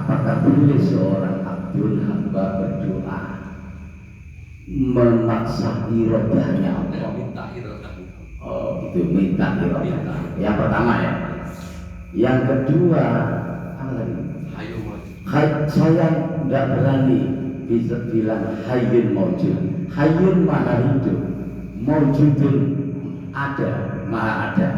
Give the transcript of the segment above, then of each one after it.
Apakah boleh seorang abdul hamba berdoa memaksa irodahnya Allah? Minta irodah. Oh, itu minta irodah. Yang pertama ya. Yang kedua, apa lagi? Saya tidak berani bisa bilang hayyun maujud. Hayyun maha hidup, maujudun ada, maha ada.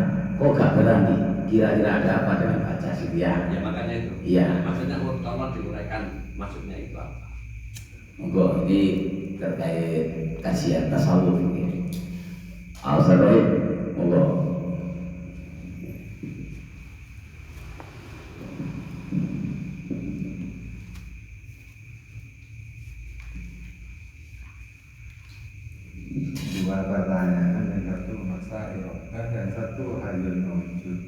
Kok gak berani? Kira-kira ada apa dengan baca sih ya? Ya makanya itu. Iya. Maksudnya tolong diuraikan maksudnya itu apa? Monggo ini terkait kajian tasawuf ini. Al-Sadai, monggo. Dua pertanyaan, yang satu masa irodah, yang satu hayyul maujud.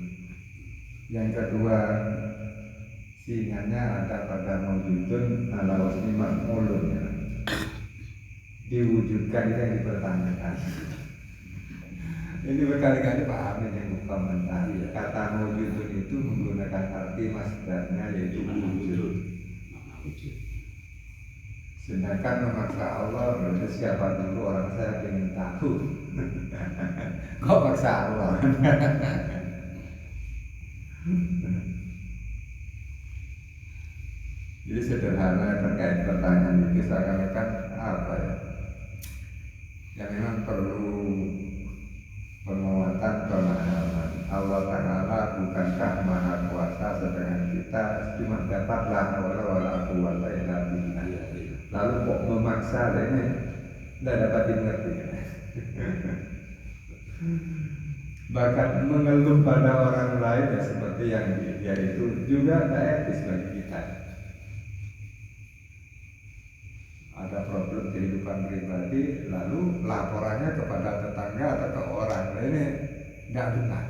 Yang kedua, singannya ada pada maujudun ala wasni maf'ulun ya. Diwujudkan itu yang dipertanyakan. Ini berkali-kali Pak Amin yang komentari. Kata maujudun itu menggunakan arti masdarnya yaitu wujud. Sedangkan memaksa Allah berarti siapa dulu orang saya ingin tahu. Kok maksa Allah? Jadi sederhana terkait pertanyaan itu seakan-akan apa ya? Yang memang perlu penguatan pemahaman. Allah Ta'ala bukankah maha kuasa, sedangkan kita cuma dapat la haula wala quwwata illa billah. Lalu kok memaksa ini tidak dapat dimengerti. Bahkan mengeluh pada orang lain ya seperti yang dia itu juga tidak etis bagi kita. Ada problem kehidupan pribadi, lalu laporannya kepada tetangga atau ke orang lain ini nggak benar.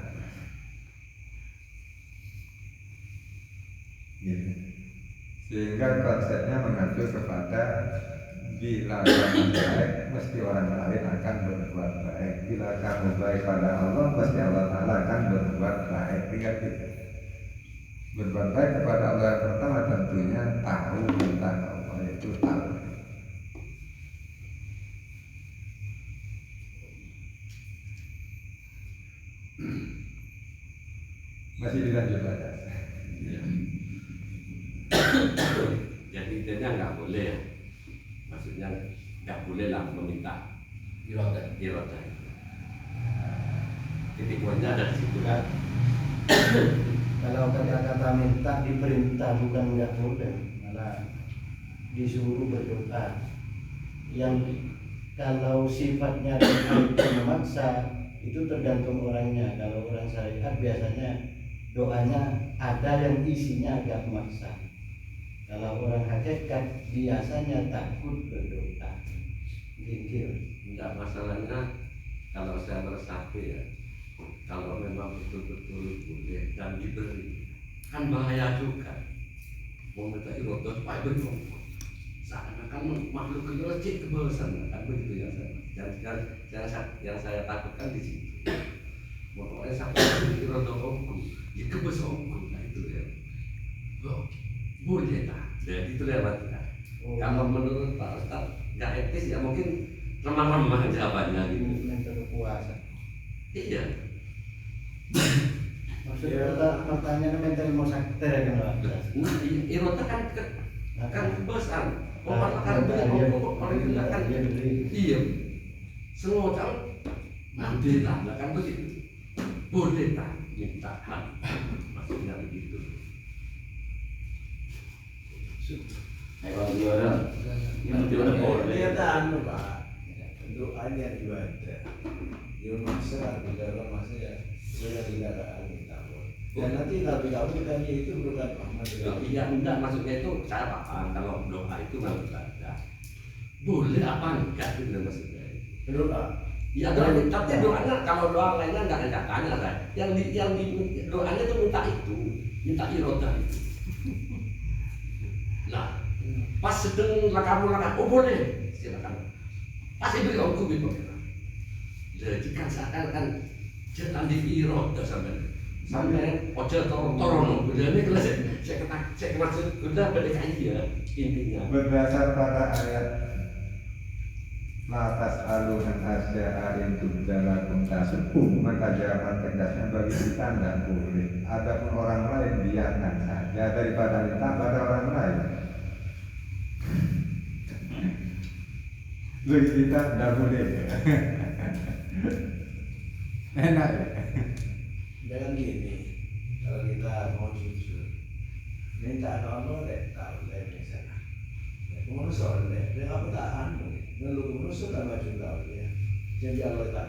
Gitu. Sehingga konsepnya mengacu kepada bila kamu baik, mesti orang lain akan berbuat baik. Bila kamu baik pada Allah, mesti Allah Ta'ala akan berbuat baik. Ingat itu. Berbuat baik kepada Allah yang pertama tentunya tahu tentang Allah, itu tahu. Masih dilanjut aja. Ya. Jadi intinya nggak boleh ya. Maksudnya nggak boleh lah meminta irodah. Titik poinnya ada di situ kan. Kalau kata-kata minta diperintah bukan nggak boleh, malah disuruh berdoa. Yang kalau sifatnya itu memaksa itu tergantung orangnya. Kalau orang syariat biasanya doanya ada yang isinya agak memaksa. Kalau orang hakikat biasanya takut berdoa. Gitu. Enggak, masalahnya kalau saya meresapi ya, kalau memang betul-betul boleh dan diberi, kan bahaya juga. Mau minta irodah supaya berdoa. Seakan-akan makhluk kecil kebosan, kan begitu ya saya. Yang saya takutkan di situ. Pokoknya sampai irodah omku, ya kebosan omku, nah itu ya. Oh, boleh tak? Jadi itu lewat ya. Kalau menurut Pak Ustadz nggak etis ya mungkin lemah-lemah jawabannya gitu. Mental puasa. Iya. Maksudnya pertanyaan mental mau sakit kan Pak? Nah, irodah kan kebosan. Kan iya. Semua orang nanti tak, kan begitu. Boleh tak minta hak, maksudnya begitu. Ayo juara. Yang juara boleh. Dia tahu Pak. Doanya juga ada. Dia masa di dalam masa ya sudah tidak kita boleh. Dan nanti tapi kamu tadi itu bukan Iya enggak, maksudnya itu saya paham kalau doa itu nggak ibadah. Boleh apa enggak itu maksudnya. doa. Iya tapi doanya kalau doa lainnya nggak ada tanya saya. Yang doanya itu minta irodah itu. Nah, pas sedang kamu lakukan, oh boleh, silakan. Pas itu aku gitu. Jadi kan seakan jalan di irodah sampai ojo toron. Jadi kelas saya kena maksud udah PDKI ya intinya. Berdasar pada ayat Latas alunan asya'arin tubdalakum tasukum, maka jawaban tegasnya bagi kita tidak boleh. Adapun orang lain biarkan saja daripada minta pada orang lain. Bagi kita tidak boleh. Enak ya? Jangan gini, kalau kita mau jujur, minta Allah deh, tahu deh misalnya. Pengurus oleh, dia apa tahan? Lalu pengurus sudah maju tahu ya. Jadi Allah tak.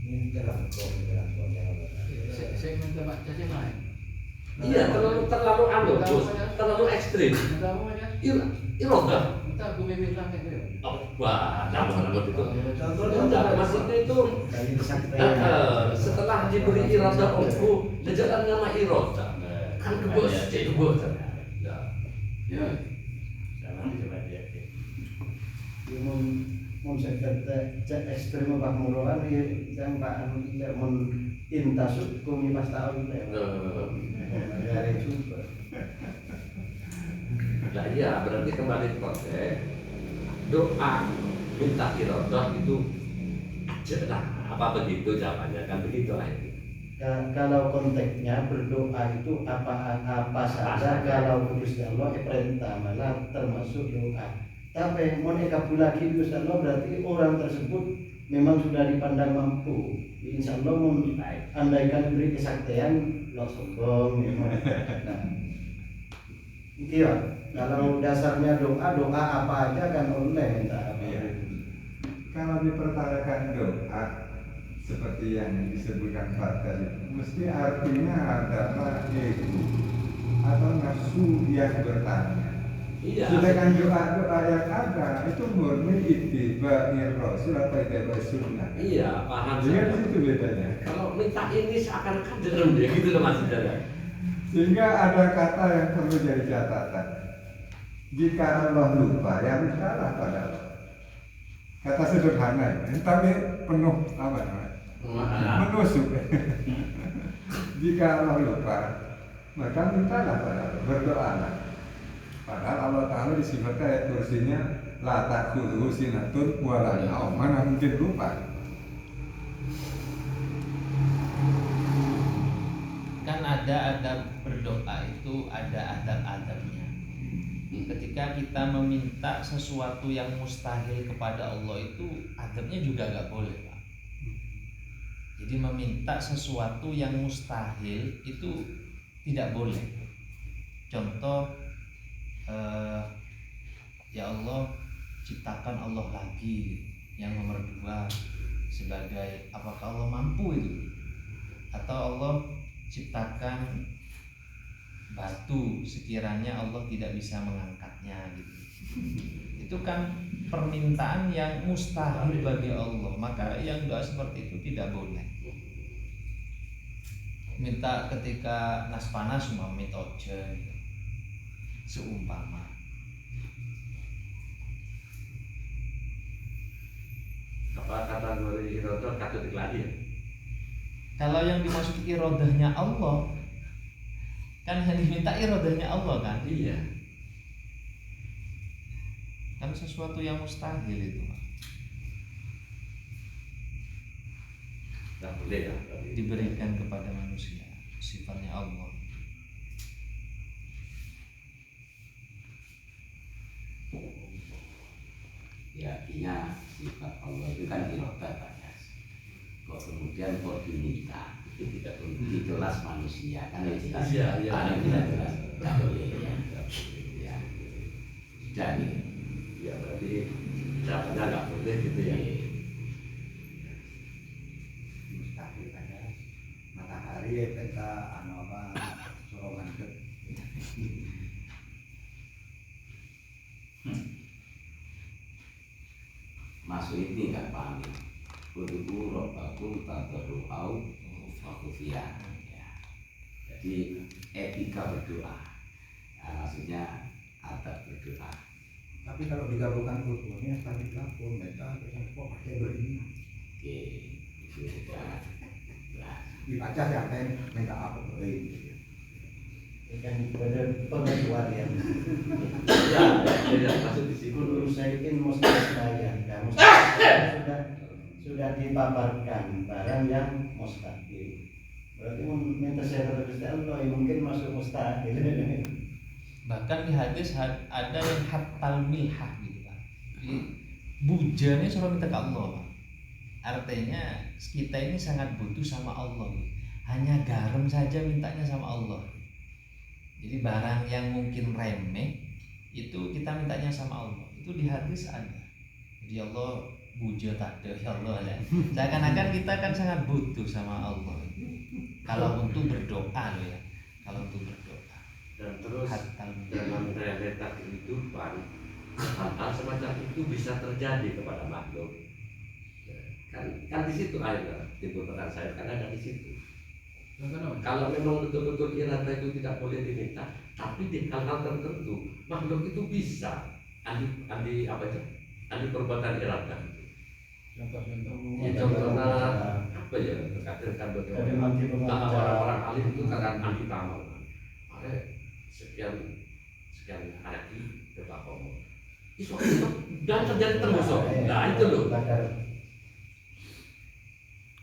Ini terangkum yang Allah. Saya minta Pak Caci lain. Iya, terlalu anu, Bos. Terlalu ekstrim. Minta apa ya? Iroda. Minta bumi bintang kayak gitu. Wah, jangan itu. Contohnya Enggak, maksudnya itu Dari kesaktian. setelah diberi iroda umku, jalan nama iroda. Kan kebos, kebos. Ya. Jangan coba dia. Mun cek ekstrim Pak Muroan yang Pak anu mun intasuk kumi pas tahu dari juga. Nah iya, berarti kembali ke konteks doa minta irodah itu aja lah. Apa begitu jawabannya kan begitu akhirnya. Kalau konteksnya berdoa itu apa saja, kalau Gusti Allah perintah malah termasuk doa. Tapi mau kabul lagi Gusti Allah berarti orang tersebut memang sudah dipandang mampu. Insya Allah mau andaikan beri kesaktian lo sombong memang. Nah, iya. Kalau dasarnya doa apa aja kan oleh minta apa. Iya. Kalau diperkarakan doa seperti yang disebutkan Pak tadi, mesti artinya adalah ego atau nafsu yang bertanya. Iya. Sedangkan doa-doa yang ada itu murni ittiba'i rasul atau ittiba'i sunnah. Iya, paham. Jadi di situ bedanya. Kalau minta ini seakan-akan derem dia gitu loh maksudnya. Sehingga ada kata yang perlu jadi catatan. Jika Allah lupa, ya mintalah pada Allah. Kata sederhana, tapi penuh apa namanya? Menusuk. Jika Allah lupa, maka mintalah pada Allah, berdoalah. Padahal Allah Ta'ala disifatkan ayat kursinya la ta'khudhuhu sinatun wa la naum. Mana mungkin lupa? Kan ada adab berdoa itu ada adab-adabnya. Ketika kita meminta sesuatu yang mustahil kepada Allah itu adabnya juga gak boleh, Pak. Jadi meminta sesuatu yang mustahil itu tidak boleh. Contoh, ya Allah ciptakan Allah lagi yang nomor 2 sebagai apakah Allah mampu itu, atau Allah ciptakan batu sekiranya Allah tidak bisa mengangkatnya gitu. Itu kan permintaan yang mustahil bagi Allah, maka yang doa seperti itu tidak boleh. Minta ketika nas panas mau minta ojen gitu. Seumpama Apa kategori irodah katut lagi ya? kalau yang dimaksud irodahnya Allah kan yang diminta irodahnya Allah kan, Iya. kan sesuatu yang mustahil itu Pak. Nggak boleh ya. Diberikan kepada manusia, sifatnya Allah. Ya artinya sifat Allah itu kan irodah banyak. Kok kemudian kok diminta itu tidak boleh, jelas manusia kan ya jelas. Iya, iya. Ada yang tidak jelas tidak boleh ya. Ya. Jadi Ya berarti jawabannya nggak boleh gitu ya. Mustahil ada matahari kita anu apa sorongan ke masuk ini nggak paham. Kudu robbakum tadarru'au wa khufiyah. Ya. Jadi etika berdoa. Ya, maksudnya adab berdoa. tapi kalau digabungkan usulnya tadi kapur mereka kok pakai berini Oke, itu sudah jelas. dibaca siapa yang minta apa berini kan pada pengecualian. Ya, tidak masuk di situ. Kullu syai'in mustahil. Nah, mustahil sudah dipaparkan barang yang mustahil. Berarti minta syafaat Gusti Allah mungkin masuk mustahil. Bahkan di hadis ada yang hatal milhah gitu kan. Jadi bujanya suruh minta ke Allah, Pak. Artinya kita ini sangat butuh sama Allah gitu. Hanya garam saja mintanya sama Allah. Jadi barang yang mungkin remeh itu kita mintanya sama Allah. Itu di hadis ada. Jadi Allah buja tak ada, ya Allah ya. Seakan-akan kita kan sangat butuh sama Allah. Kalau untuk berdoa loh ya. Kalau untuk berdoa. Dan terus Hatal dalam realita kehidupan hal-hal semacam itu bisa terjadi kepada makhluk. Kan di situ akhirnya timbul pertanyaan saya, kan ada di situ. Kalau memang betul-betul irada itu tidak boleh diminta, tapi di hal-hal tertentu makhluk itu bisa andi perbuatan irada. Contohnya apa ya? Katakan bagaimana orang-orang alim itu kadang anti tamal. Ada sekian hari kita ngomong. Isu dan terjadi terus. Nah itu loh.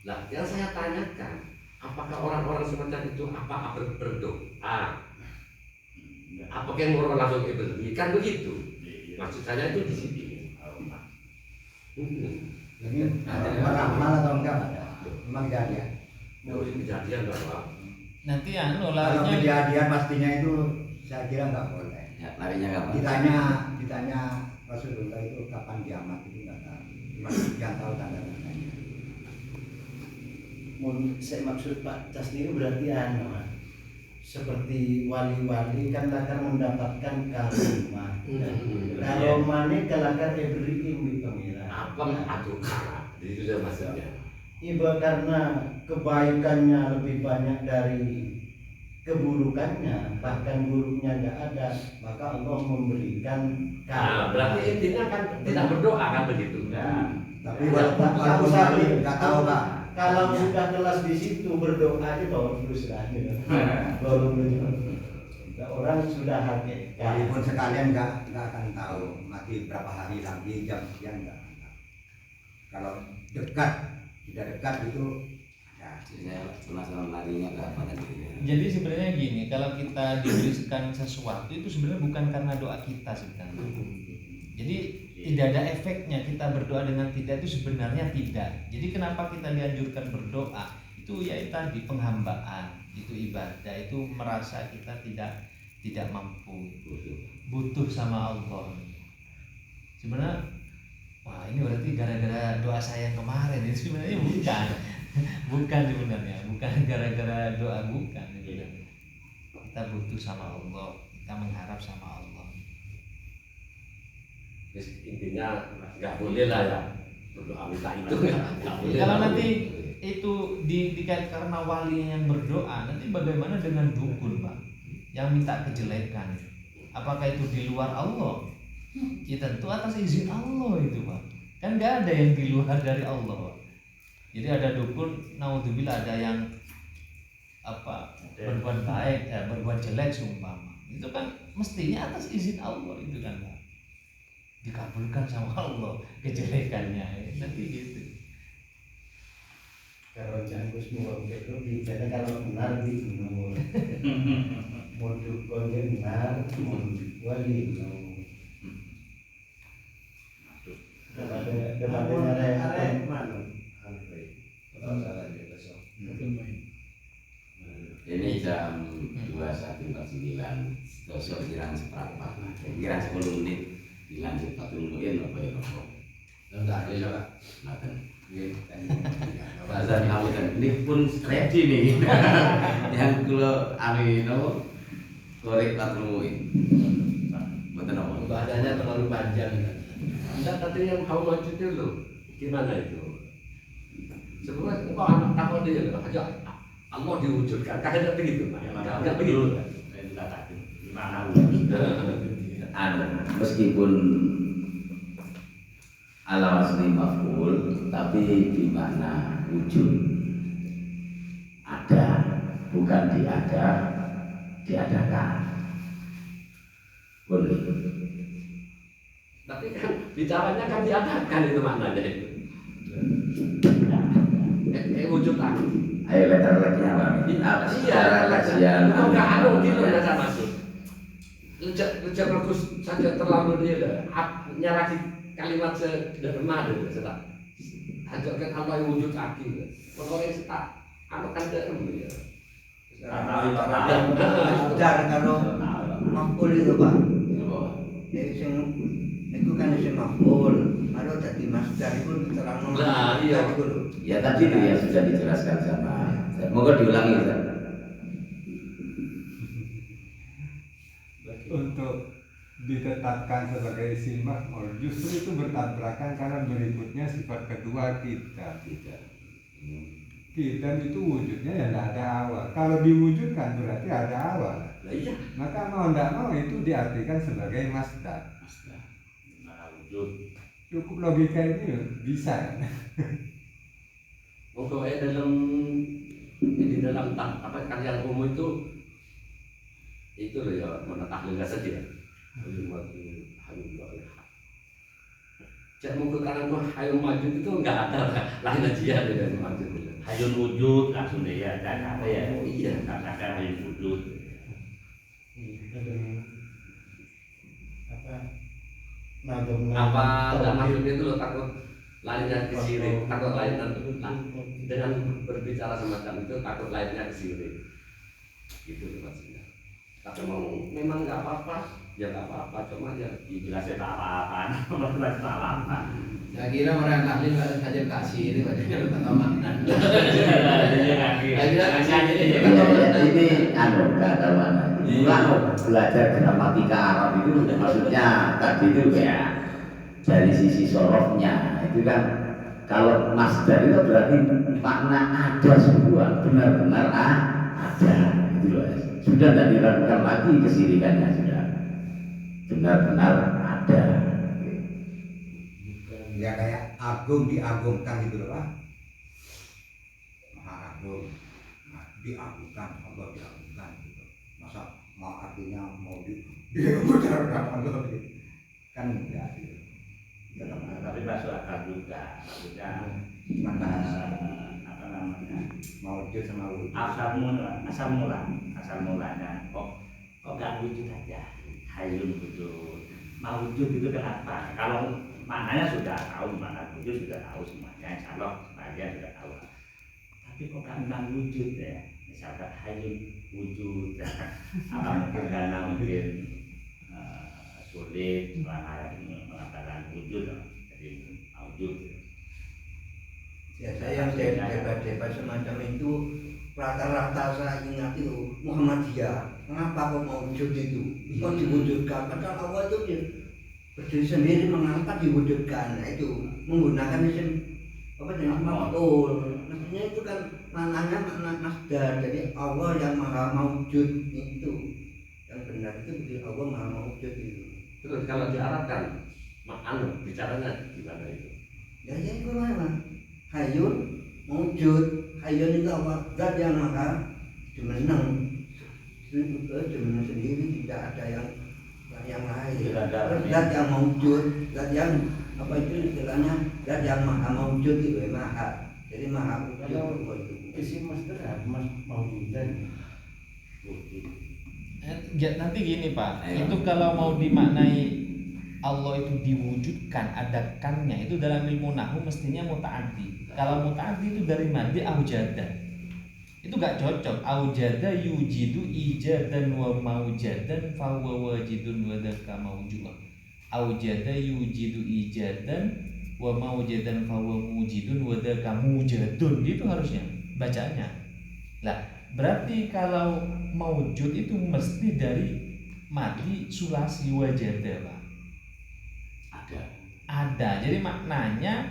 Nah, yang saya tanyakan, apakah orang-orang semacam itu apa berdoa? Apakah yang orang langsung beli? Kan begitu. Maksud saya itu di sini. Ini beramal atau enggak ada? Memang kejadian. Kejadian bahwa nanti Kalau larinya kejadian pastinya itu saya kira nggak boleh. Ya, larinya kapan? Ditanya Rasulullah itu kapan kiamat itu nggak tahu. Masih nggak tahu tanda-tandanya. Saya maksud Pak Casni berarti seperti wali-wali kan akan mendapatkan karomah. Kalau mana kelakar ibriin di pengira. apa aduh itu sudah maksudnya. Iba karena kebaikannya lebih banyak dari keburukannya, bahkan buruknya nggak ada, maka Allah memberikan Nah, berarti intinya kan tidak berdoa kan begitu. Tapi walaupun nggak tahu Pak. Kalau sudah kelas di situ berdoa aja bagus lah. Orang sudah hakikat. Walaupun sekalian nggak akan tahu mati berapa hari lagi jam sekian nggak akan tahu. Kalau dekat tidak dekat itu ya. Saya penasaran larinya ke apa tadi. jadi sebenarnya gini, kalau kita diberikan sesuatu itu sebenarnya bukan karena doa kita sebenarnya. Jadi tidak ada efeknya kita berdoa dengan tidak itu sebenarnya tidak. Jadi kenapa kita dianjurkan berdoa? Itu ya tadi penghambaan, itu ibadah, itu merasa kita tidak mampu, butuh sama Allah. Sebenarnya wah ini berarti gara-gara doa saya yang kemarin itu sebenarnya bukan sebenarnya, bukan gara-gara doa, bukan sebenarnya. Kita butuh sama Allah, kita mengharap sama Allah. Intinya nggak boleh lah ya berdoa minta itu nggak boleh. Kalau nanti itu dikait karena wali yang berdoa, nanti bagaimana dengan dukun Pak yang minta kejelekan? Apakah itu di luar Allah? Ya tentu atas izin Allah itu Pak. Kan nggak ada yang di luar dari Allah Pak. Jadi ada dukun, naudzubillah, ada yang berbuat baik, berbuat jelek seumpama. Itu kan mestinya atas izin Allah itu kan Pak. Dikabulkan sama Allah kejelekannya, nanti gitu. Kalau jangan semua itu biasanya kalau benar di nomor mau dukun benar, mau wali Ini jam 21.49, besok kiraan seperempat, kiraan 10 menit dilanjut 40 menit apa ya Pak? Enggak, ya coba. Makan. Bahasa ini pun ready nih. Yang kalau Amino korek 40 menit. Betul apa? Bahasanya terlalu panjang. Enggak, tadi yang kau maju itu loh, gimana itu? Sebenarnya engkau anak takut dia loh, aja Allah diwujudkan, kagak begitu, kagak begitu. Meskipun ala wasni maf'ul, tapi di mana wujud ada, bukan diada, diadakan. Boleh. Tapi kan bicaranya kan diadakan itu maknanya itu. Wujud aku. Ayo letter-letternya Pak. Secara kajian. Enggak ada gitu yang saya maksud. Lejak bagus saja terlalu dia lah. Nyaraki kalimat sederhana deh setak. Hajarkan Allah yang wujud aku. Orang setak. Anu kan derem ya. Masdar kalau maf'ul itu Pak. Jadi sing itu kan isim maf'ul. Kalau jadi masdar itu diterangno. Lah, iya. Itu lho. Ya tadi itu yang sudah dijelaskan sama. Moga diulangi Ustaz. Untuk ditetapkan sebagai isim maf'ul justru itu bertabrakan karena berikutnya sifat kedua kita. Kita itu wujudnya ya tidak ada awal. Kalau diwujudkan berarti ada awal. Lah iya. Maka mau tidak mau itu diartikan sebagai masdar. Wujud. Cukup logika ini bisa. Pokoknya di dalam apa karya umum itu loh ya menetahlilnya saja. Cek muka kanan gua hayul majud itu enggak ada lain aja dengan majud itu. Hayun wujud langsung deh ya, ada ya. Iya. Katakan hayun wujud. Apa enggak maksudnya itu lo takut lainnya kesirik, takut lainnya dengan berbicara semacam itu takut lainnya kesirik. Gitu loh maksudnya. Tapi memang nggak apa-apa, ya nggak apa-apa, cuma ya Jelasnya tak apa-apa, jelasnya tak apa. Saya kira orang tahlil harus hajar kasih ini padahal tak tahu makna. Ini anu nggak tahu mana. Kalau belajar gramatika Arab itu maksudnya tadi itu ya dari sisi sorofnya itu kan kalau masdar itu berarti makna ada semua benar-benar ada itu loh. Sudah tidak diragukan lagi kesirikannya sudah benar-benar ada. Ya kayak agung diagungkan gitu loh Pak. Maha agung. Nah, diagungkan, Allah diagungkan gitu. Masa mau artinya mau diagungkan Allah gitu. Kan enggak gitu. Tapi masuk akal juga, maksudnya apa namanya? Maujud sama wujud. Asal mulanya kok nggak wujud aja, hayun wujud. Mau wujud itu kenapa? Kalau maknanya sudah tahu, makna wujud sudah tahu semuanya, insya Allah sebagian sudah tahu. Tapi kok tentang wujud ya, misalkan hayun wujud, apa mungkin karena mungkin sulit mengatakan wujud, jadi wujud. Ya saya debat-debat semacam itu rata-rata saya ingat itu Muhammadiyah. Mengapa kok mau wujud itu? Kok diwujudkan? Padahal Allah itu berdiri sendiri mengangkat diwujudkan. Nah, itu menggunakan isim apa jenis maf'ul. Maksudnya itu kan maknanya makna masdar. Jadi Allah yang maha maujud itu yang benar itu Allah maha maujud itu. Terus kalau diarabkan makna bicaranya gimana itu? Ya itu mana? Hayun maujud. Hayun itu apa? Zat yang maha dimenang. Dimenang sendiri, tidak ada yang lain. Zat yang maujud, zat yang apa itu istilahnya zat yang maha maujud itu maha. Jadi maha wujud itu. Isi masdar maujudan. Nanti gini Pak, itu kalau mau dimaknai Allah itu diwujudkan, adakannya itu dalam ilmu nahwu mestinya muta'addi. Kalau muta'addi itu dari madhi aujada. Itu gak cocok. Aujada yujidu ijadan wa maujadan fa huwa wajidun wa dzaka mawjud. Aujada yujidu ijadan wa maujadan fa huwa mujidun wa dzaka mujadun. Itu harusnya bacaannya. Lah, berarti kalau maujud itu mesti dari madhi sulasi wajada, Pak. Ada. Jadi maknanya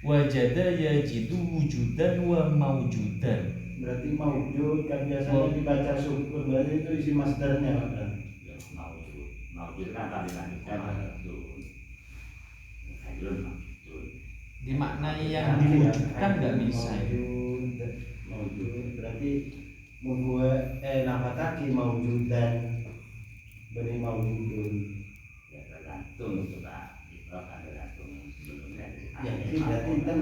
wajada yajidu wujudan wa maujudan. Berarti maujud kan biasanya dibaca sukun, berarti itu isi masdarnya kan. Ya, maujud kan tadi Dimaknai yang diwujudkan nggak bisa. Maujud berarti membuat nabataki maujudan beri maujudun. Ya tergantung sudah kan tergantung sebelumnya. Ya, berarti kan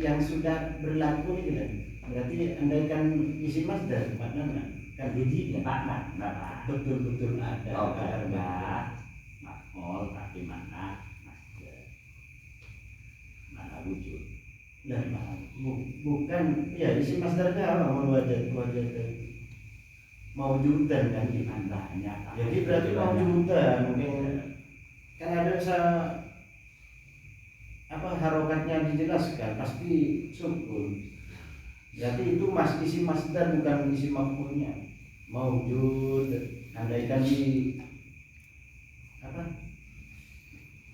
yang sudah berlaku ini kan. Berarti andaikan isi masdar maknanya kan Jadi makna, nah, betul-betul ada. oh ada makmul tapi mana masjid, mana wujud. Nah, bukan ya isi masdarnya apa wajah maujudan kan Di mananya. jadi berarti maujudan mungkin kan ada harokatnya dijelaskan pasti sukun. Jadi itu isi masdar bukan isi maf'ulnya. Maujud andaikan di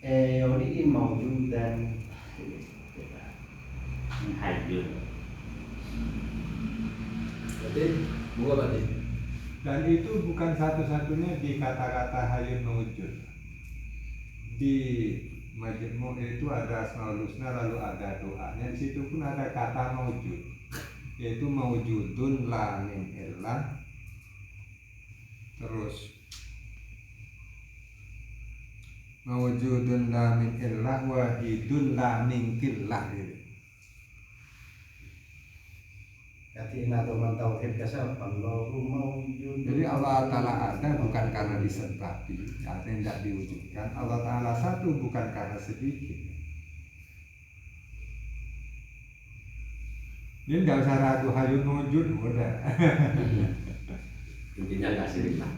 yaudiin maujudan Hayyun. Berarti bukan berarti. Dan itu bukan satu-satunya di kata-kata hayyun mawujud. Di Majmu' itu ada Asmaul Husna lalu ada doanya. Di situ pun ada kata mawujud, yaitu mawujudun la min illah, terus mawujudun la min illah, wahidun la min killah gitu. Jadi atau mentauhid kasar Allahu maujud. Jadi Allah Ta'ala ada bukan karena disebabi, artinya tidak diwujudkan. Allah Ta'ala satu bukan karena sedikit. Ini nggak usah ragu hayyun mawujud, udah. Intinya nggak sirik lah.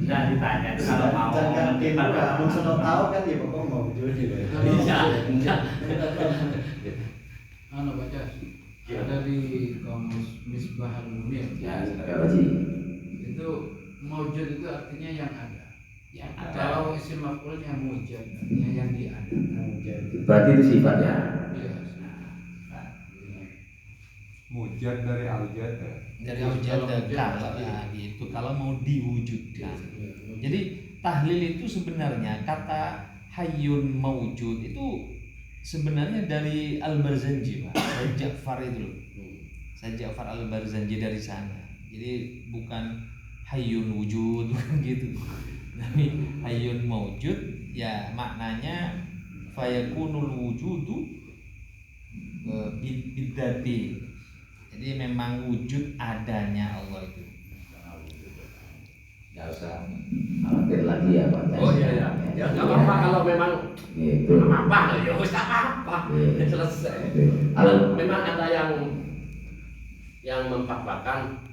Nah ditanya itu kalau mau Jangan mendebat kamu sudah tahu kan ya pokok maujud gitu. Iya. Anu baca dari kamus Misbahul Munir. Ya, Haji. Itu maujud itu artinya yang ada. yang ada. Kalau isim maf'ulnya mujad artinya yang diadakan. Berarti itu sifat ya. Iya. Mujad dari aujad. Dari Kalau kalau gitu kalau mau diwujudkan. Jadi tahlil itu sebenarnya kata hayyun maujud itu sebenarnya dari Al-Barzanji, Pak. Said Ja'far itu loh. Said Ja'far Al-Barzanji dari sana. Jadi bukan hayyun wujud bukan gitu. Tapi hayyun maujud ya maknanya fayakunul wujudu bidzati. Jadi memang wujud adanya Allah itu. Nggak usah. Khawatir lagi ya Pak. Oh iya ya. Ya nggak apa-apa kalau memang Gitu. apa-apa ya wis nggak apa-apa. Iya. Selesai. Oke. Kalau memang ada yang memfatwakan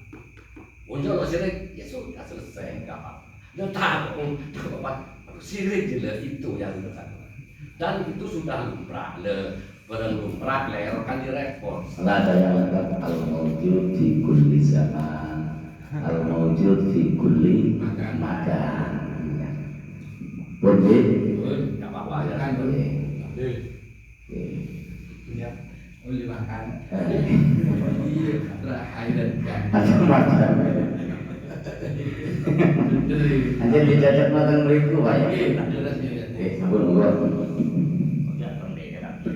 muncul sirik, ya sudah selesai, nggak apa-apa. Dia tahu, sirik jelas itu yang dikatakan. Dan itu sudah lumrah, lumrah, kan direpot. Nggak ada yang lengkap al-mawjud fi kulli zaman, al-mawjud fi kulli makan. Boleh? Nggak apa-apa ya. Boleh. Punya oleh makan. Terakhir dan Macam-macam. Anjir dijajak nonton meriku Pak ya. Sampun gua. Udah merdeka tapi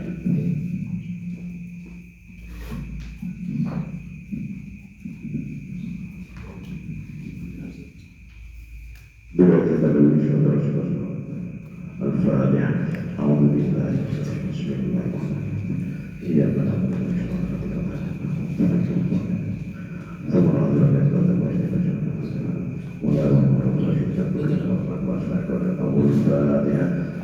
Dua kita dulu saudara-saudara. Al-Fatihah. Alhamdulillah. Bismillahirrahmanirrahim. Iya benar. Al-Fatihah.